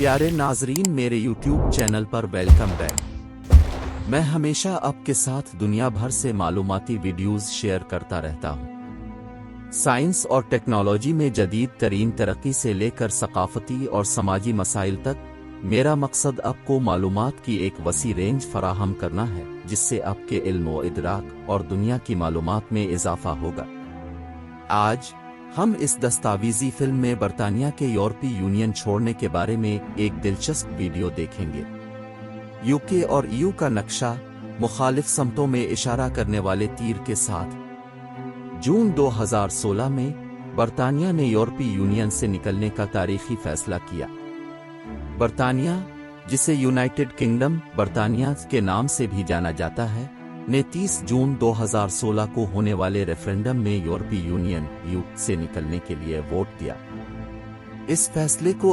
प्यारे नाजरीन, मेरे YouTube चैनल पर वेलकम बैक। मैं हमेशा आपके साथ दुनिया भर से मालूमाती वीडियोस शेयर करता रहता हूँ। साइंस और टेक्नोलॉजी में जदीद तरीन तरक्की से लेकर सकाफती और समाजी मसाइल तक, मेरा मकसद आपको मालूमात की एक वसी रेंज फराहम करना है, जिससे आपके इल्म व इदराक और दुनिया की मालूमात में इजाफा होगा। आज हम इस दस्तावेजी फिल्म में बरतानिया के यूरोपीय यूनियन छोड़ने के बारे में एक दिलचस्प वीडियो देखेंगे। यूके और ईयू का नक्शा मुखालिफ समतों में इशारा करने वाले तीर के साथ। जून 2016 में बरतानिया ने यूरोपीय यूनियन से निकलने का तारीखी फैसला किया। बरतानिया, जिसे यूनाइटेड किंगडम बरतानिया के नाम से भी जाना जाता है, ने 30 जून 2016 को होने वाले रेफरेंडम में यूरोपीय यूनियन (ईयू) से निकलने के लिए वोट दिया। इस फैसले को